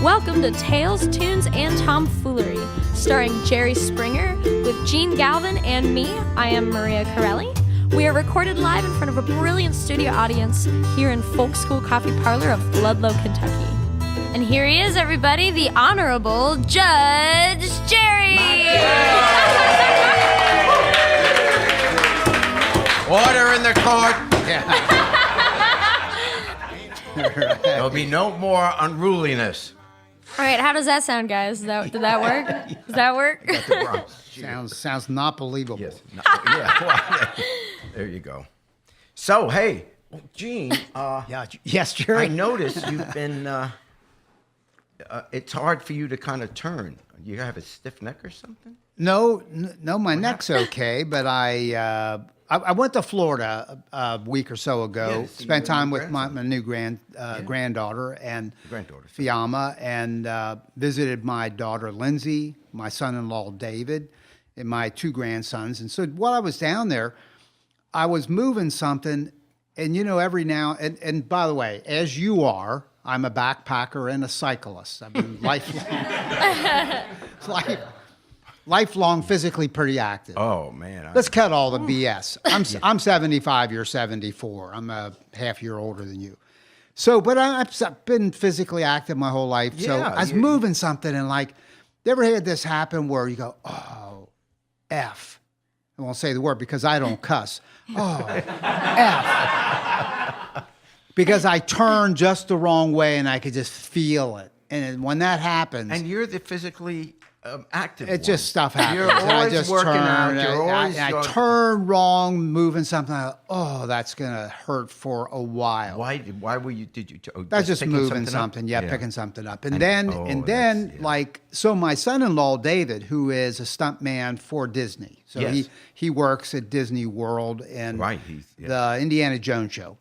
Welcome to Tales, Tunes, and Tomfoolery, starring Jerry Springer with Gene Galvin and me. I am Maria Corelli. We are recorded live in front of a brilliant studio audience here in Folk School Coffee Parlor of Ludlow, Kentucky. And here he is, everybody, the Honorable Judge Jerry! Order in the court! There'll be no more unruliness. All right, how does that sound, guys? Did that work? Does that work? That's the Bronx. Sounds not believable. Yes. No, yeah. Well, there you go. So, hey, Gene. Yes, Jerry. I noticed you've been. It's hard for you to kind of turn. You have a stiff neck or something? No, my neck's okay, but I went to Florida a week or so ago. Spent time with my new granddaughter and Fiamma, and visited my daughter Lindsay, my son-in-law David, and my two grandsons. And so while I was down there, I was moving something, and every now and by the way, as you are, I'm a backpacker and a cyclist. I've been lifelong physically pretty active. Oh man! Let's cut all the BS. I'm 75. You're 74. I'm a half year older than you. So, but I've been physically active my whole life. So I was moving something, and you ever had this happen where you go, oh, F. I won't say the word because I don't cuss. Oh, F. Because I turned just the wrong way and I could just feel it. And when that happens... And you're the physically active It's just stuff happens. You're always working out. I turn wrong, moving something. That's going to hurt for a while. Why were you... Did you... That's just moving something. Yeah, picking something up. And then so my son-in-law, David, who is a stuntman for Disney. So he works at Disney World and the Indiana Jones show.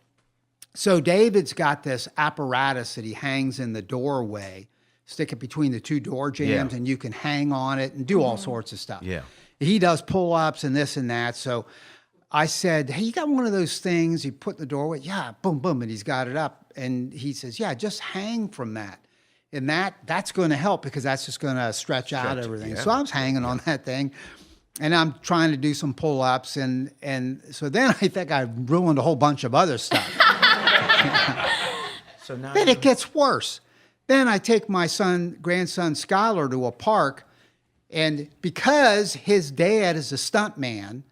So David's got this apparatus that he hangs in the doorway, stick it between the two door jambs, and you can hang on it and do all sorts of stuff. Yeah. He does pull-ups and this and that. So I said, hey, you got one of those things you put in the doorway? Yeah, boom, boom, and he's got it up. And he says, yeah, just hang from that. And that's going to help because that's just going to stretch out everything. Yeah. So I was hanging on that thing. And I'm trying to do some pull-ups. And so then I think I ruined a whole bunch of other stuff. So now then it gets worse. Then I take my grandson Skylar to a park, and because his dad is a stuntman,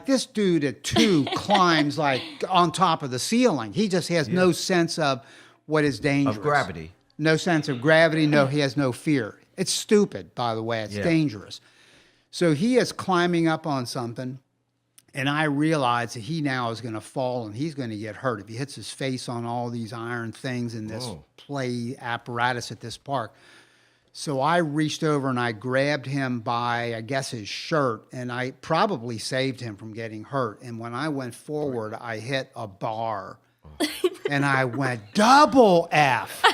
this dude at 2 climbs on top of the ceiling. He just has no sense of what is dangerous. Of gravity. No sense of gravity. No, he has no fear. It's stupid, by the way. It's dangerous. So he is climbing up on something. And I realize that he now is going to fall and he's going to get hurt if he hits his face on all these iron things in this play apparatus at this park. So I reached over and I grabbed him by, I guess, his shirt, and I probably saved him from getting hurt. And when I went forward, I hit a bar. And I went, double F. The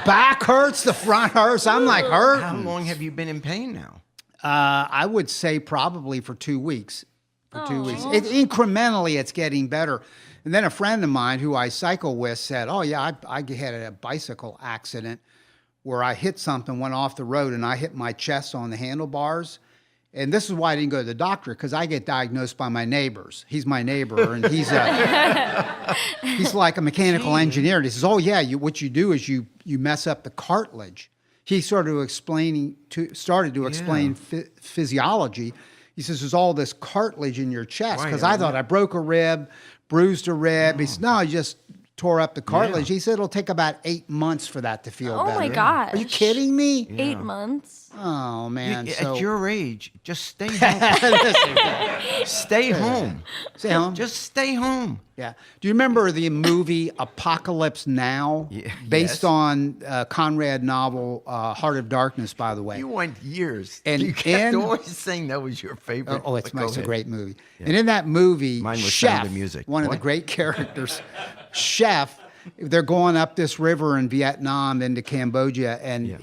back hurts, the front hurts. I'm hurt. How long have you been in pain now? I would say probably for 2 weeks. Incrementally, it's getting better. And then a friend of mine who I cycle with said, I had a bicycle accident where I hit something, went off the road, and I hit my chest on the handlebars. And this is why I didn't go to the doctor, because I get diagnosed by my neighbors. He's my neighbor, and he's like a mechanical engineer. And he says, what you do is you mess up the cartilage. He started to explain physiology. He says, there's all this cartilage in your chest. Because I thought I broke a rib, bruised a rib. He said, no, I just tore up the cartilage. He said it'll take about 8 months for that to feel better. Oh, my gosh. Are you kidding me? 8 months? Oh, man. At your age, just stay home. Stay home. Stay home? Just stay home. Yeah. Do you remember the movie Apocalypse Now? Based on Conrad novel Heart of Darkness, by the way. You went years. And you kept always saying that was your favorite. It's a great movie. Yeah. And in that movie, mine was Chef, Sound of Music. One of the great characters, Chef, they're going up this river in Vietnam into Cambodia, and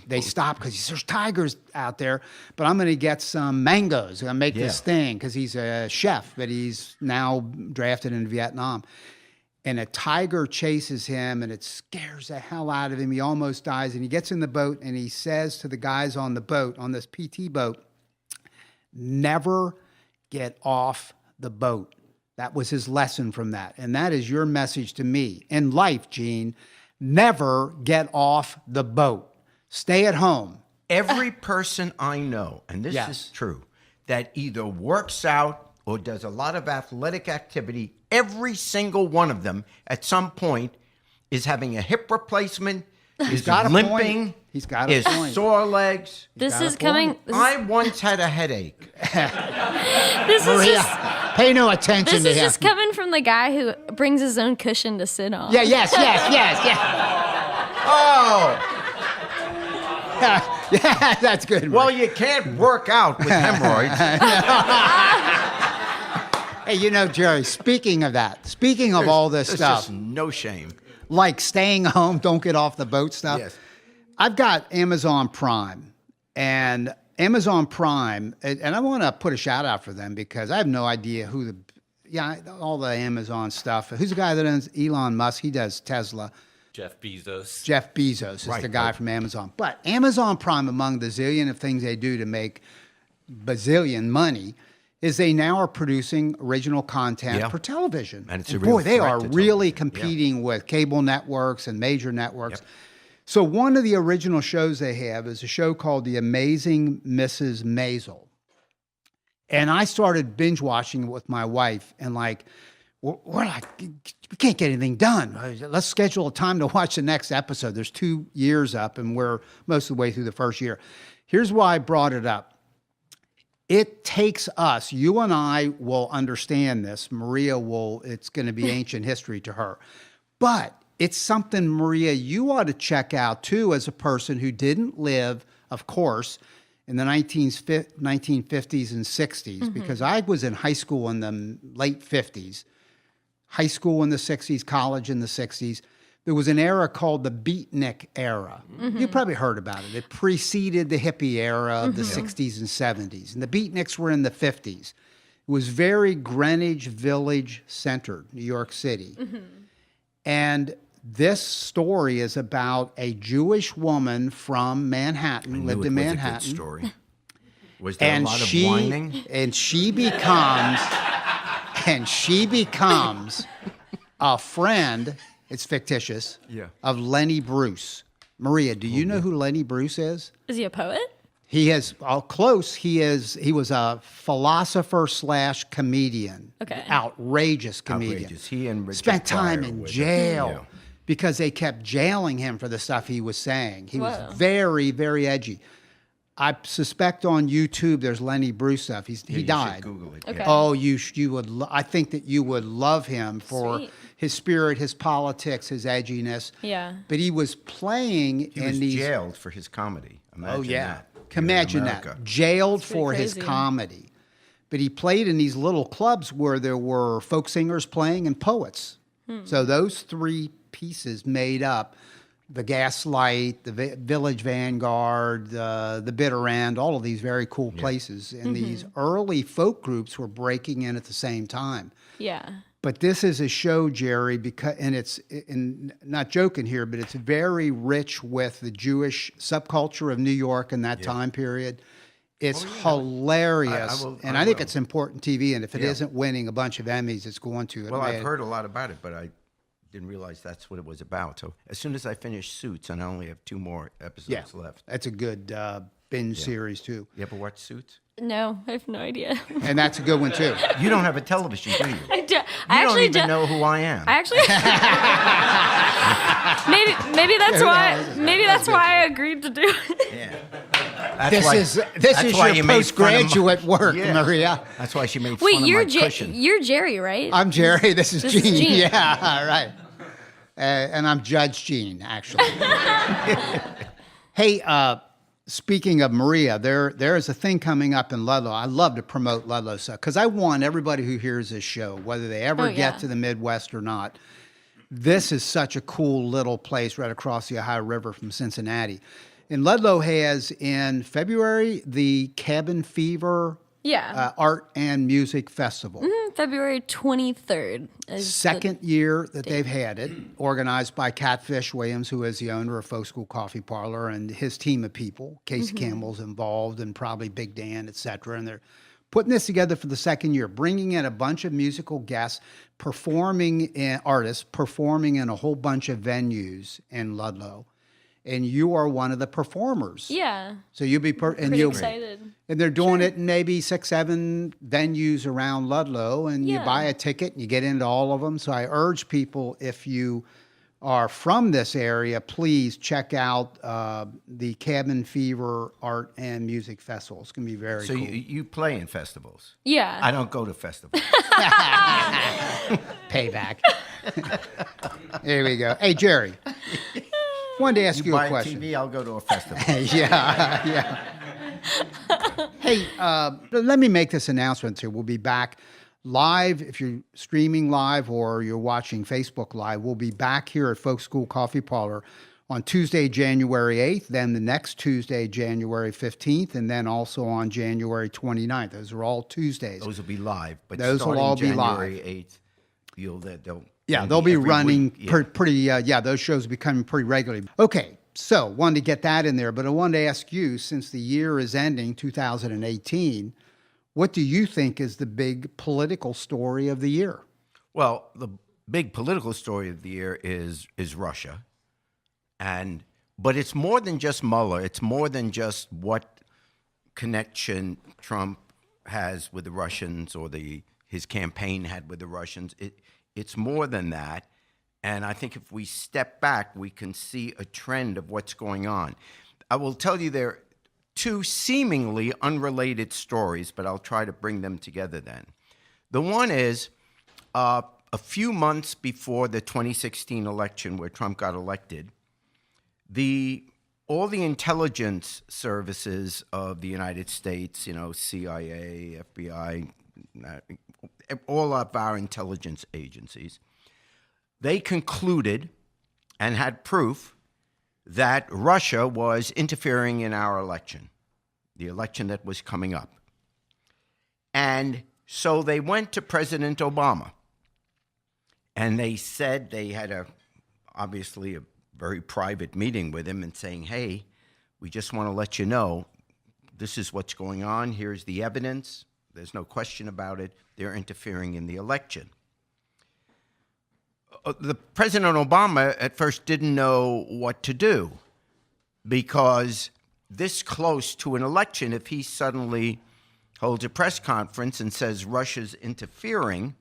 they stop because there's tigers out there, but I'm going to get some mangoes. I'm going to make this thing because he's a chef, but he's now drafted into Vietnam. and a tiger chases him, and it scares the hell out of him. He almost dies, and he gets in the boat, and he says to the guys on the boat, on this PT boat, never get off the boat. That was his lesson from that. And that is your message to me. In life, Gene, never get off the boat. Stay at home. Every person I know, and this is true, that either works out or does a lot of athletic activity, every single one of them at some point is having a hip replacement, is limping, He's got a point. Sore legs. This is coming. I once had a headache. This is Maria, just. pay no attention This to is him. just coming from the guy who brings his own cushion to sit on. Yeah, yes. Oh, Yeah, that's good. well, you can't work out with hemorrhoids. Hey, Jerry, speaking of all this There's stuff, just no shame. like staying home, don't get off the boat stuff. Yes. I've got Amazon Prime, and Amazon Prime, and I want to put a shout out for them because I have no idea all the Amazon stuff. Who's the guy that owns Elon Musk? He does Tesla. Jeff Bezos. Jeff Bezos is the guy from Amazon. But Amazon Prime, among the zillion of things they do to make bazillion money, is they now are producing original content for television. And it's a real boy, they threat are to really television. competing with cable networks and major networks. So one of the original shows they have is a show called The Amazing Mrs. Maisel. And I started binge watching it with my wife, and we're like, we can't get anything done. Let's schedule a time to watch the next episode. There's 2 years up, and we're most of the way through the first year. Here's why I brought it up. It takes us, you and I will understand this. Maria it's going to be ancient history to her. But it's something, Maria, you ought to check out too as a person who didn't live, of course, in the 1950s and 60s, because I was in high school in the late 50s, high school in the 60s, college in the 60s. There was an era called the beatnik era. You probably heard about it. It preceded the hippie era of the 60s and 70s. And the beatniks were in the 50s. It was very Greenwich Village centered, New York City. And this story is about a Jewish woman from Manhattan, lived in Manhattan. Was a good story. Was there And a lot of whining? And she becomes a friend, it's fictitious, of Lenny Bruce. Maria, do you know who Lenny Bruce is? Is he a poet? He is close. He was a philosopher / comedian. Okay. Outrageous comedian. Outrageous. He and Richard spent time Pryor in were the- jail because they kept jailing him for the stuff he was saying. He was very, very edgy. I suspect on YouTube there's Lenny Bruce stuff. He You died. should Google it. Okay. Yeah. Oh, you would. I think that you would love him for Sweet. his spirit, his politics, his edginess. Yeah. But he was playing He in was these. jailed for his comedy. Imagine that. Here in Imagine America. that. Jailed pretty for his crazy. comedy. But he played in these little clubs where there were folk singers playing and poets. So those three pieces made up the Gaslight, the Village Vanguard, the Bitter End, all of these very cool places. And these early folk groups were breaking in at the same time. Yeah. But this is a show, Jerry, and not joking here, but it's very rich with the Jewish subculture of New York in that time period. It's hilarious, I think it's important TV. And if it isn't winning a bunch of Emmys, it's going to. Well, I've heard a lot about it, but I didn't realize that's what it was about. So as soon as I finish Suits, and I only have 2 more episodes left. That's a good binge series too, You ever watch Suits? No, I have no idea. and that's a good one too. You don't have a television, do you? I You don't even know who I am. I actually. maybe that's why. Maybe that's why I agreed to do it. Yeah. This is why your you made fun of postgraduate work, Yeah. Maria. That's why she made fun Wait, of my cushion. you're Jerry, right? I'm Jerry. This is This is Gene. Gene. Yeah, right. And I'm Judge Gene, actually. Hey, speaking of Maria, there is a thing coming up in Ludlow. I love to promote Ludlow stuff because I want everybody who hears this show, whether they ever get to the Midwest or not, this is such a cool little place right across the Ohio River from Cincinnati. And Ludlow has in February the Cabin Fever Yeah. Art and Music Festival. February 23rd. Second year that they've had it, organized by Catfish Williams, who is the owner of Folk School Coffee Parlor, and his team of people. Casey Campbell's involved, and probably Big Dan, et cetera. And they're putting this together for the second year, bringing in a bunch of musical guests, artists performing in a whole bunch of venues in Ludlow. And you are one of the performers. Yeah. So you'll be Pretty excited. And they're doing it in maybe 6, 7 venues around Ludlow, and you buy a ticket and you get into all of them. So I urge people, if you are from this area, please check out the Cabin Fever Art and Music Festival. It's going to be very cool. So you play in festivals? Yeah. I don't go to festivals. Payback. There we go. Hey, Jerry. Wanted to ask you a question. Buy a TV, I'll go to a festival. Yeah. Hey, let me make this announcement here. We'll be back live. If you're streaming live or you're watching Facebook Live, we'll be back here at Folk School Coffee Parlor on Tuesday, January 8th, then the next Tuesday, January 15th, and then also on January 29th. Those are all Tuesdays. Those will be live. But those will all be live. January 8th, they'll be running pretty. those shows will be coming pretty regularly. Okay, so wanted to get that in there, but I wanted to ask you, since the year is ending, 2018, what do you think is the big political story of the year? Well, the big political story of the year is Russia, but it's more than just Mueller. It's more than just what connection Trump has with the Russians or his campaign had with the Russians. It's more than that. And I think if we step back, we can see a trend of what's going on. I will tell you there are 2 seemingly unrelated stories, but I'll try to bring them together then. The one is a few months before the 2016 election where Trump got elected, all the intelligence services of the United States, CIA, FBI, all of our intelligence agencies, they concluded and had proof that Russia was interfering in our election, the election that was coming up. And so they went to President Obama, and they said they had obviously a very private meeting with him and saying, hey, we just want to let you know this is what's going on. Here's the evidence. There's no question about it. They're interfering in the election. The President Obama at first didn't know what to do, because this close to an election, if he suddenly holds a press conference and says Russia's interfering,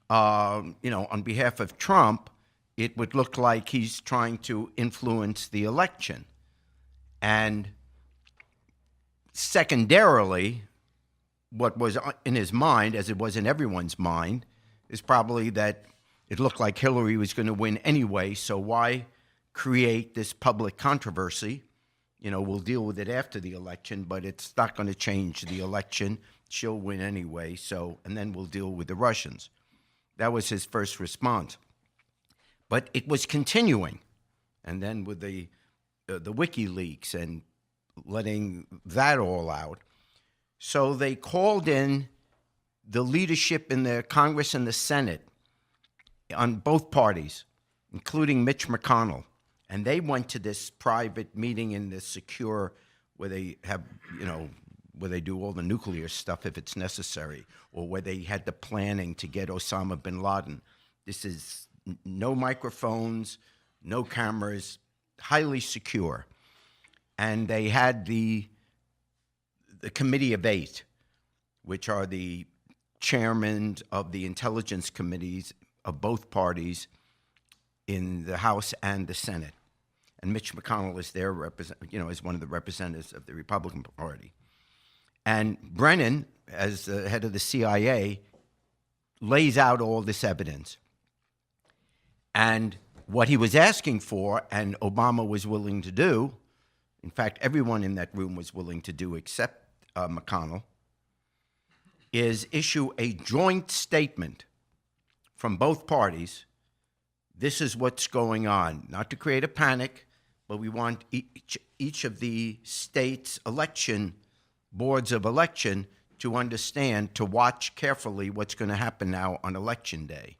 on behalf of Trump, it would look like he's trying to influence the election. And secondarily, what was in his mind, as it was in everyone's mind, is probably that it looked like Hillary was going to win anyway, so why create this public controversy? We'll deal with it after the election, but it's not going to change the election. She'll win anyway, and then we'll deal with the Russians. That was his first response. But it was continuing. And then with the WikiLeaks and letting that all out. So they called in the leadership in the Congress and the Senate on both parties, including Mitch McConnell. And they went to this private meeting in this secure, where they have, where they do all the nuclear stuff if it's necessary, or where they had the planning to get Osama bin Laden. This is no microphones, no cameras, highly secure. And they had the Committee of 8, which are the chairmen of the intelligence committees of both parties in the House and the Senate. And Mitch McConnell is there, as one of the representatives of the Republican Party. And Brennan, as the head of the CIA, lays out all this evidence. And what he was asking for, and Obama was willing to do, in fact, everyone in that room was willing to do except McConnell, is issue a joint statement from both parties. This is what's going on. Not to create a panic, but we want each of the states' election boards of election to understand, to watch carefully what's going to happen now on Election Day.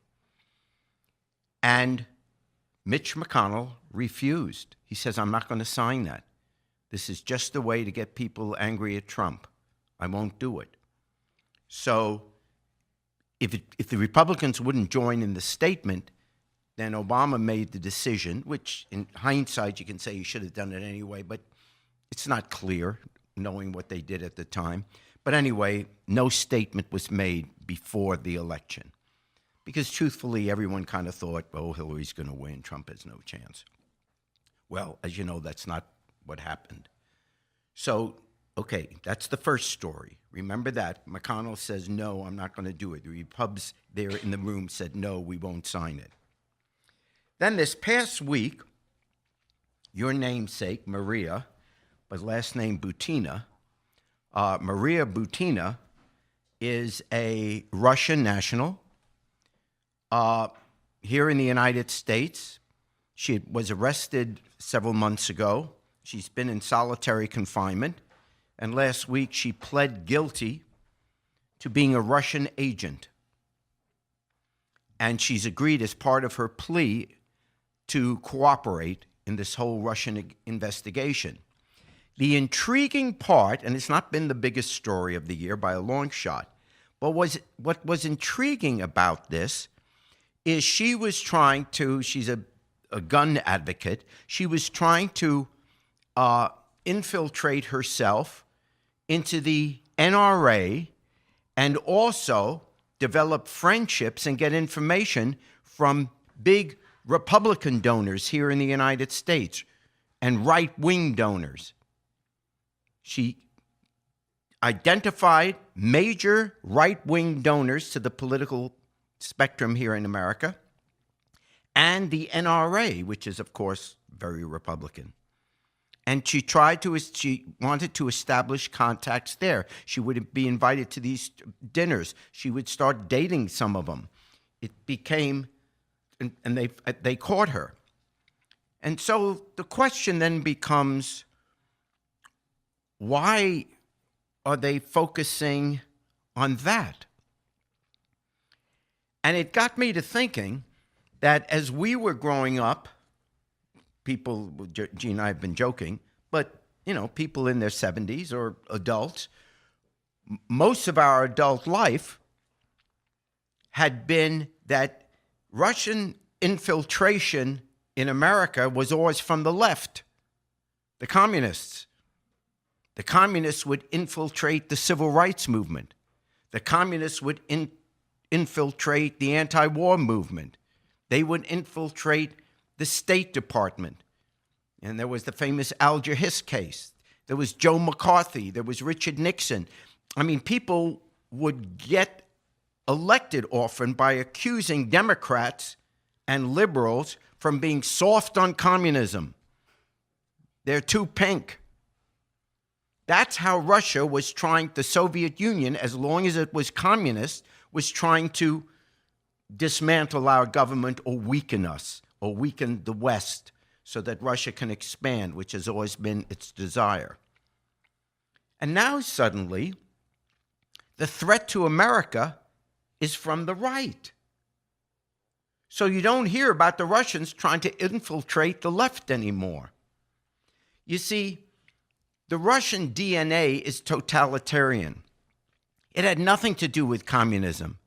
And Mitch McConnell refused. He says, I'm not going to sign that. This is just a way to get people angry at Trump. I won't do it. So if the Republicans wouldn't join in the statement, then Obama made the decision, which in hindsight you can say he should have done it anyway, but it's not clear knowing what they did at the time. But anyway, no statement was made before the election. Because truthfully, everyone kind of thought, oh, Hillary's going to win. Trump has no chance. Well, as you know, that's not what happened. So, okay, that's the first story. Remember that. McConnell says, no, I'm not going to do it. The Repubs there in the room said, no, we won't sign it. Then this past week, your namesake, Maria, but last name Butina, Maria Butina is a Russian national here in the United States. She was arrested several months ago. She's been in solitary confinement. And last week she pled guilty to being a Russian agent. And she's agreed as part of her plea to cooperate in this whole Russian investigation. The intriguing part, and it's not been the biggest story of the year by a long shot, but what was intriguing about this is she was trying to, she's a gun advocate, she was trying to infiltrate herself into the NRA and also develop friendships and get information from big Republican donors here in the United States and right-wing donors. She identified major right-wing donors to the political spectrum here in America and the NRA, which is, of course, very Republican. And she wanted to establish contacts there. She would be invited to these dinners. She would start dating some of them. It became, and they caught her. And so the question then becomes, why are they focusing on that? And it got me to thinking that as we were growing up, people, Gene and I have been joking, but, you know, people in their 70s or adults, most of our adult life had been that Russian infiltration in America was always from the left, the communists. The communists would infiltrate the civil rights movement. The communists would infiltrate the anti-war movement. They would infiltrate the State Department. And there was the famous Alger Hiss case. There was Joe McCarthy. There was Richard Nixon. I mean, people would get elected often by accusing Democrats and liberals from being soft on communism. They're too pink. That's how Russia was trying, the Soviet Union, as long as it was communist, was trying to dismantle our government or weaken us, or weaken the West, so that Russia can expand, which has always been its desire. And now suddenly, the threat to America is from the right. So you don't hear about the Russians trying to infiltrate the left anymore. You see, the Russian DNA is totalitarian. It had nothing to do with communism.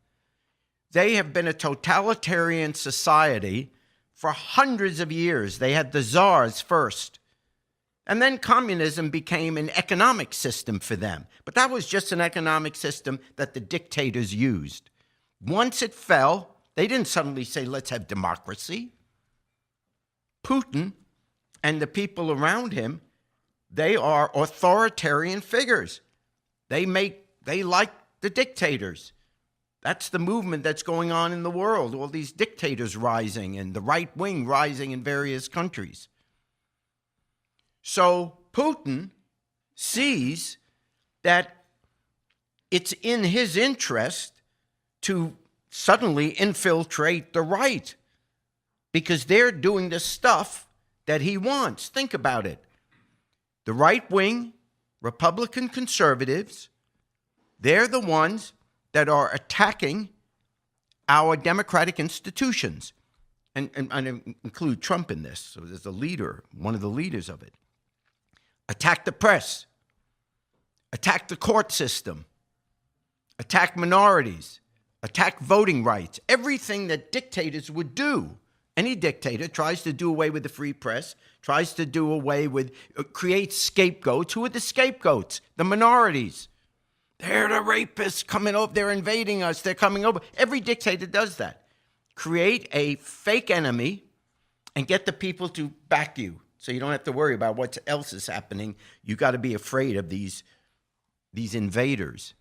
They have been a totalitarian society for hundreds of years. They had the czars first. And then communism became an economic system for them. But that was just an economic system that the dictators used. Once it fell, they didn't suddenly say, let's have democracy. Putin and the people around him, they are authoritarian figures. They like the dictators. That's the movement that's going on in the world, all these dictators rising and the right wing rising in various countries. So Putin sees that it's in his interest to suddenly infiltrate the right because they're doing the stuff that he wants. Think about it. The right wing, Republican conservatives, They're the ones that are attacking our democratic institutions. And I include Trump in this. So there's a leader, one of the leaders of it. Attack the press. Attack the court system. Attack minorities. Attack voting rights. Everything that dictators would do. Any dictator tries to do away with the free press, tries to do away with, creates scapegoats. Who are the scapegoats? The minorities. They're the rapists coming over. They're invading us. They're coming over. Every dictator does that. Create a fake enemy and get the people to back you so you don't have to worry about what else is happening. You got to be afraid of these invaders.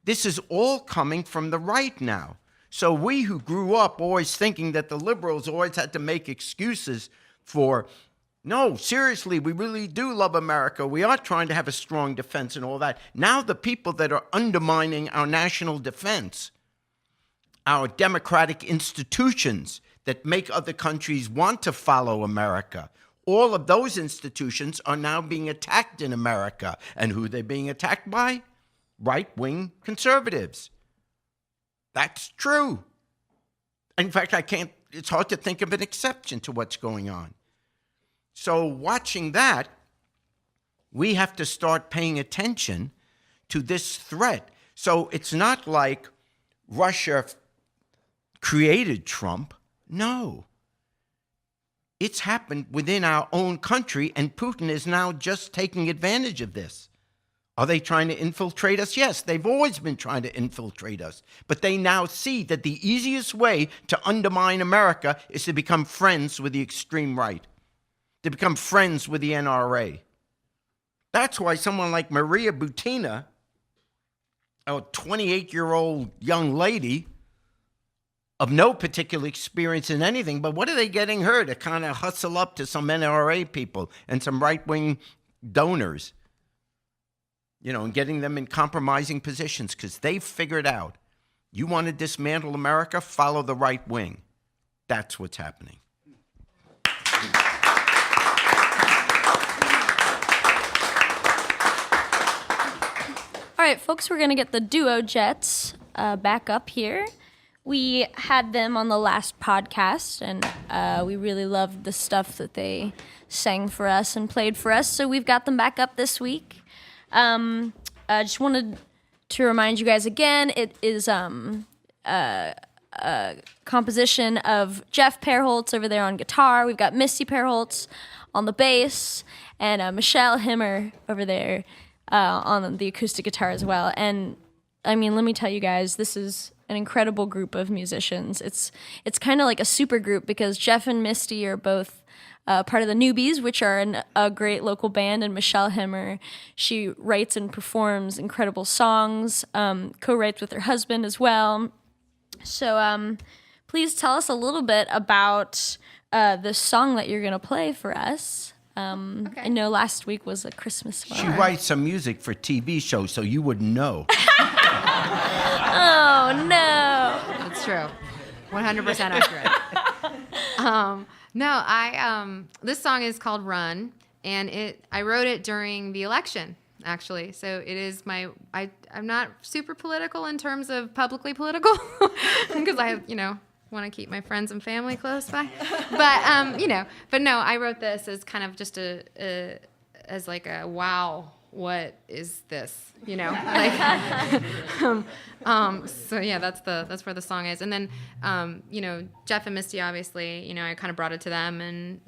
This is all coming from the right now. So we who grew up always thinking that the liberals always had to make excuses for, no, seriously, we really do love America. We are trying to have a strong defense and all that. Now the people that are undermining our national defense, our democratic institutions that make other countries want to follow America, all of those institutions are now being attacked in America. And who are they being attacked by? Right-wing conservatives. That's true. In fact, it's hard to think of an exception to what's going on. So watching that, we have to start paying attention to this threat. So it's not like Russia created Trump. No. It's happened within our own country, and Putin is now just taking advantage of this. Are they trying to infiltrate us? Yes, they've always been trying to infiltrate us. But they now see that the easiest way to undermine America is to become friends with the extreme right, to become friends with the NRA. That's why someone like Maria Butina, a 28-year-old young lady of no particular experience in anything, but what are they getting her to kind of hustle up to some NRA people and some right-wing donors? And getting them in compromising positions because they've figured out, you want to dismantle America, follow the right wing. That's what's happening. All right, folks, we're going to get the Duo Jets back up here. We had them on the last podcast, and we really loved the stuff that they sang for us and played for us, so we've got them back up this week. I just wanted to remind you guys again, it is a composition of Jeff Perholtz over there on guitar. We've got Misty Perholtz on the bass, and Michelle Himmer over there on the acoustic guitar as well. And I mean, let me tell you guys, this is an incredible group of musicians. It's kind of like a super group because Jeff and Misty are both part of the Newbies, which are a great local band, and Michelle Himmer, she writes and performs incredible songs, co-writes with her husband as well. So please tell us a little bit about the song that you're going to play for us. Okay. I know last week was a Christmas one. She writes some music for TV shows, so you wouldn't know. Oh, no. That's true. 100% accurate. No, this song is called Run, and I wrote it during the election, actually. So it is I'm not super political in terms of publicly political, because I, want to keep my friends and family close by. But no, I wrote this as kind of just as like a, wow, what is this? So yeah, that's where the song is. And then, Jeff and Misty, obviously, I kind of brought it to them, and,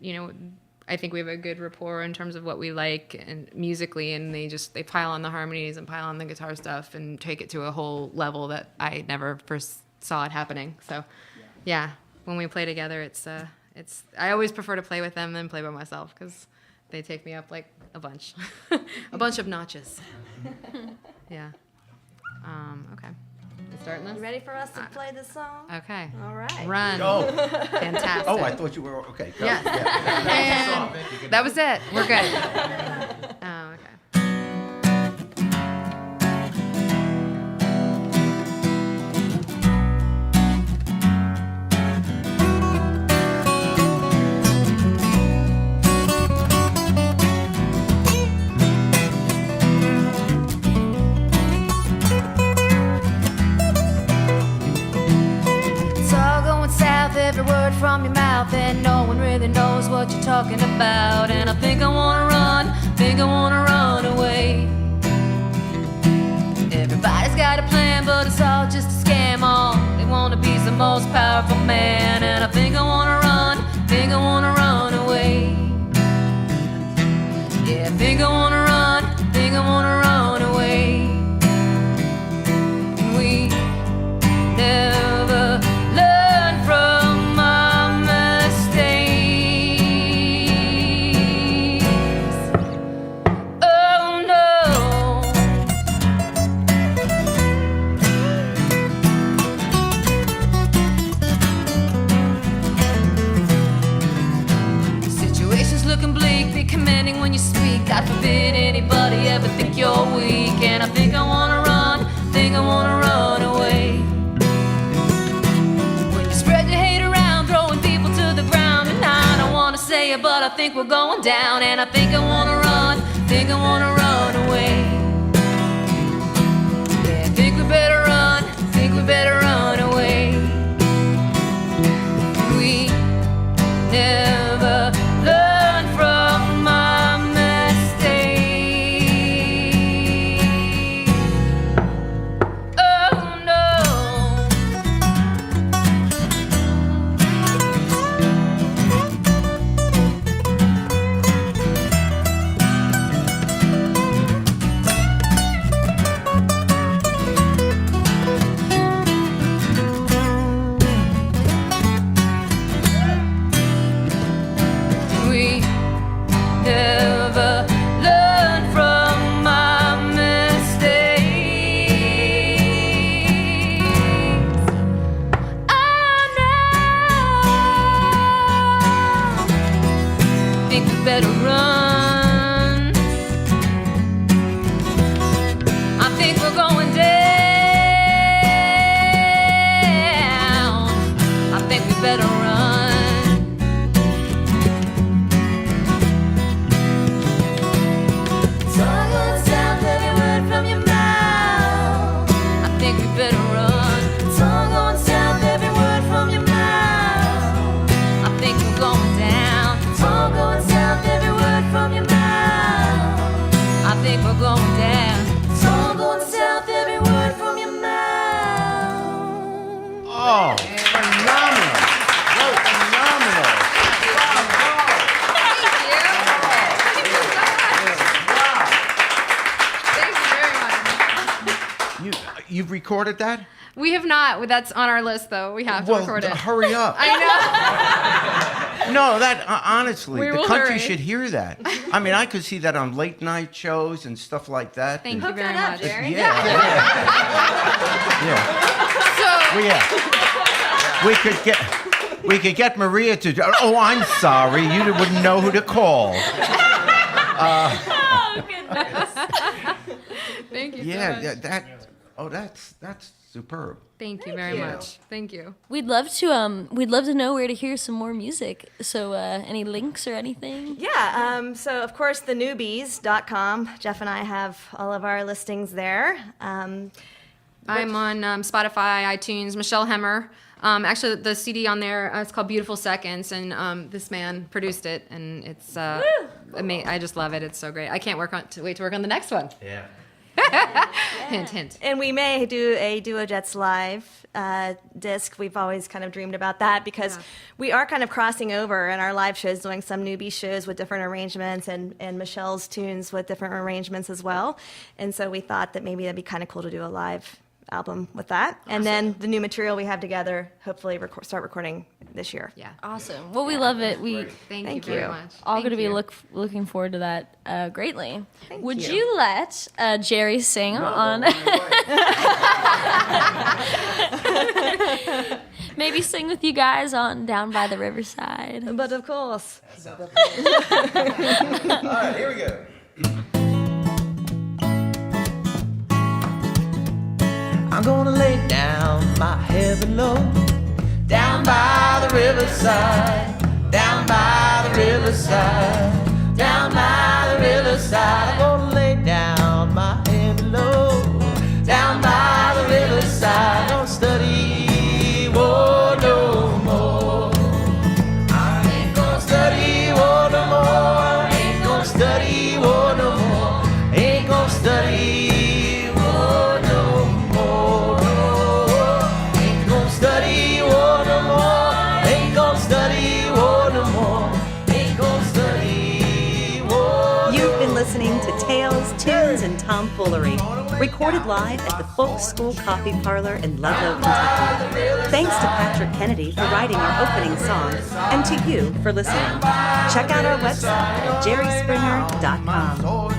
I think we have a good rapport in terms of what we like and musically, and they pile on the harmonies and pile on the guitar stuff and take it to a whole level that I never first saw it happening. So yeah, when we play together, I always prefer to play with them than play by myself, because they take me up like a bunch, a bunch of notches. Yeah. Okay. You starting this? You ready for us to play this song? Okay. All right. Run. Go. Fantastic. Oh, I thought you were, okay. Go. Yes. And that was it. We're good. Oh, okay. word from your mouth and no one really knows what you're talking about. And I think I wanna run away. Everybody's got a plan, but it's all just a scam. All they wanna be the most powerful man. And I think I wanna run away. Yeah, I think I wanna run away. And we never learn from our mistakes. Oh no. Situation's looking bleak, be commanding when you speak. God forbid anybody ever think you're weak. And I think I wanna run away. When you spread your hate around, throwing people to the ground. And I don't wanna say it, but I think we're going down. And I think I wanna run away. Yeah, I think we better run away. We never learn from our mistakes. Oh no. We never learn from our mistakes. Oh no. Think we better run. I think we're going down. I think we better run. Tongue going south, every word from your mouth. I think we better run. Tongue going south, every word from your mouth. I think we're going down. Tongue going south, every word from your mouth. I think we're going down. Tongue going south, every word from your mouth. Oh, phenomenal. Oh, phenomenal. Thank you very much. You've recorded that? We have not. That's on our list, though. We have to record it. Hurry up. I know. No, that honestly, We the will country hurry. should hear that. I mean, I could see that on late night shows and stuff like that. Thank and- you very much. Yeah. Yeah. We could get Maria to. Oh, I'm sorry. You wouldn't know who to call. Thank you so Yeah. much. That's superb. Thank you very much. Thank you. We'd love to know where to hear some more music. So any links or anything? Yeah, so of course the newbies.com. Jeff and I have all of our listings there. I'm on Spotify, iTunes, Michelle Hemmer. Actually, the CD on there, it's called Beautiful Seconds, and this man produced it, and it's amazing. I just love it. It's so great. I can't wait to work on the next one. Yeah. Hint, hint. And we may do a Duojets Live disc. We've always kind of dreamed about that because we are kind of crossing over in our live shows, doing some newbie shows with different arrangements and Michelle's tunes with different arrangements as well. And so we thought that maybe that'd be kind of cool to do a live album with that. Awesome. And then the new material we have together, hopefully start recording this year. Yeah. Awesome. Well, we love it. We Thank you very much. all going to be you. looking forward to that greatly. Would you. you let Jerry sing on? Maybe sing with you guys on Down by the Riverside. But of course. All right, here we go. I'm gonna lay down my heavy load down by the riverside, down by the riverside, down by the riverside. I'm gonna lay down my heavy load down by the riverside. Don't study war no more. Foolery, recorded live at the Folk School Coffee Parlor in Ludlow, Kentucky. Thanks to Patrick Kennedy for writing our opening song, and to you for listening. Check out our website at jerryspringer.com.